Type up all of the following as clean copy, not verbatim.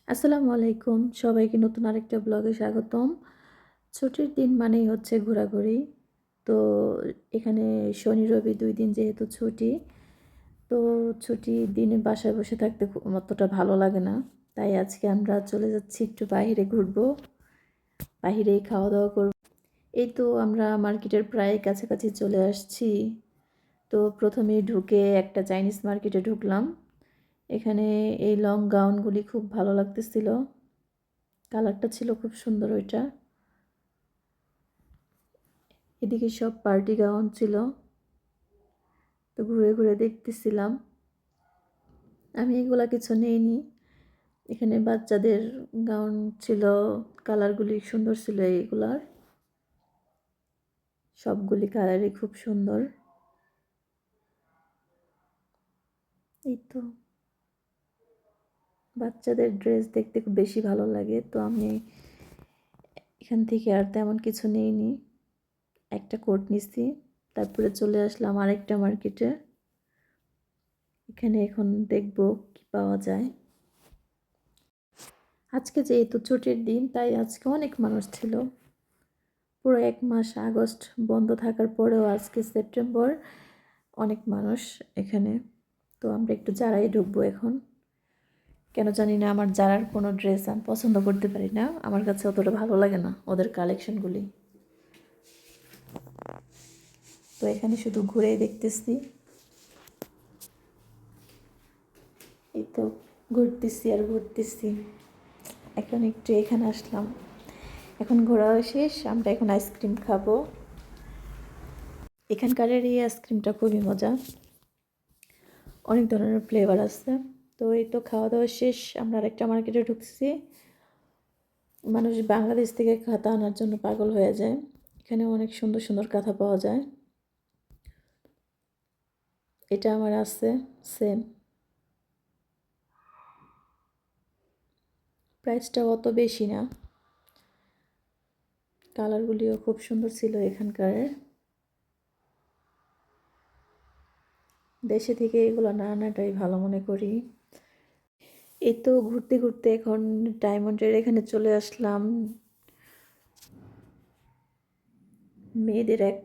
আসসালামু আলাইকুম। সবাইকে নতুন আরেকটা ব্লগে স্বাগতম। ছুটির দিন মানেই হচ্ছে ঘোরাঘুরি। তো এখানে শনি, রবি ২ দিন যেহেতু ছুটি, তো ছুটির দিনে বাসায় বসে থাকতে অতটা ভালো লাগে না। তাই আজকে আমরা চলে যাচ্ছি একটু বাহিরে ঘুরবো। বাহিরেই খাওয়া-দাওয়া করব। এই তো আমরা মার্কেটের প্রায় কাছাকাছি চলে আসছি। তো প্রথমেই ঢুকে একটা চাইনিজ মার্কেটে ঢুকলাম। এখানে এই লং গাউনগুলি খুব ভালো লাগতেছিল। কালারটা ছিল খুব সুন্দর ওইটা। এদিকে সব পার্টি গাউন ছিল। তো ঘুরে ঘুরে দেখতেছিলাম। আমি এগুলা কিছু নেইনি। এখানে বাচ্চাদের গাউন ছিল, কালারগুলি সুন্দর ছিল এইগুলার। সবগুলি কালারই খুব সুন্দর। এই তো বাচ্চাদের ড্রেস দেখতে খুব বেশি ভালো লাগে। তো আমি এখান থেকে আর তেমন কিছু নেইনি। একটা কোট নিছি। তারপরে চলে আসলাম আরেকটা মার্কেটে। এখানে এখন দেখব কি পাওয়া যায়। আজকে যেহেতু ছুটির দিন তাই আজকে অনেক মানুষ ছিল। পুরো ১ মাস আগস্ট বন্ধ থাকার পরেও আজকে সেপ্টেম্বর, অনেক মানুষ এখানে। তো আমরা একটু জারায় ঢুকবো এখন। কেন জানি না, আমার জারার কোনো ড্রেস আমি পছন্দ করতে পারি না। আমার কাছে অতটা ভালো লাগে না ওদের কালেকশনগুলি। তো এখানে শুধু ঘুরেই দেখতেছি। এই তো ঘুরতেছি আর ঘুরতেছি। এখন একটু এখানে আসলাম। এখন ঘোরা শেষ, আমরা এখন আইসক্রিম খাবো। এখানকার এই আইসক্রিমটা খুবই মজা। অনেক ধরনের ফ্লেভার আছে। তো এই তো খাওয়া দাওয়া শেষ, আমরা আরেকটা মার্কেটে ঢুকছি। মানুষ বাংলাদেশ থেকে কাঁথা আনার জন্য পাগল হয়ে যায়। এখানে অনেক সুন্দর সুন্দর কাঁথা পাওয়া যায়। এটা আমার আছে সেম। প্রাইসটাও অত বেশি না। কালারগুলিও খুব সুন্দর ছিল এখানকার। দেশে থেকে এগুলো না আনাটাই ভালো মনে করি। এই তো ঘুরতে ঘুরতে এখন ডায়মন্ডের এখানে চলে আসলাম। মেয়েদের এক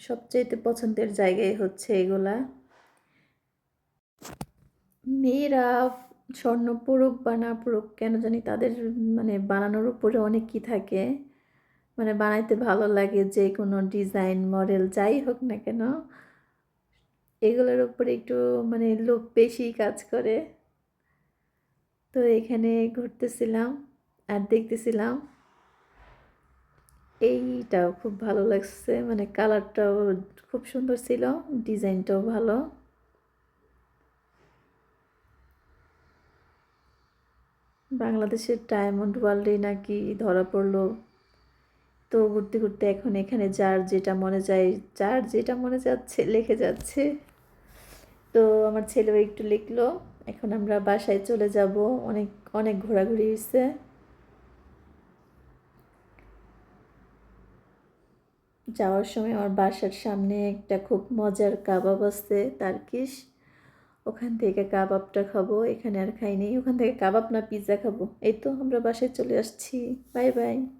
সবচাইতে পছন্দের জায়গায় হচ্ছে এগুলা। মেয়েরা স্বর্ণ পড়ুক বা না পড়ুক, কেন জানি তাদের মানে বানানোর উপরে অনেক কি থাকে। মানে বানাইতে ভালো লাগে, যে কোনো ডিজাইন মডেল যাই হোক না কেন, এগুলোর উপরে একটু মানে লোভ বেশি কাজ করে। তো এখানে ঘুরতেছিলাম আর দেখতেছিলাম। এইটাও খুব ভালো লাগছে, মানে কালারটাও খুব সুন্দর ছিল, ডিজাইনটাও ভালো। বাংলাদেশের ডায়মন্ড ওয়ার্ল্ডে নাকি ধরা পড়লো। তো ঘুরতে ঘুরতে এখন এখানে যার যেটা মনে যাচ্ছে লিখে যাচ্ছে। তো আমার ছেলেও একটু লিখলো। এখন আমরা বাসায় চলে যাব। অনেক অনেক ঘোরাঘুরি হয়েছে। যাওয়ার সময় আমার বাসার সামনে একটা খুব মজার কাবাব আছে তার্কিশ, ওখান থেকে কাবাবটা খাবো। এখানে আর খাইনি, ওখান থেকে কাবাব না পিৎজা খাবো। এই তো আমরা বাসায় চলে আসছি। Bye bye.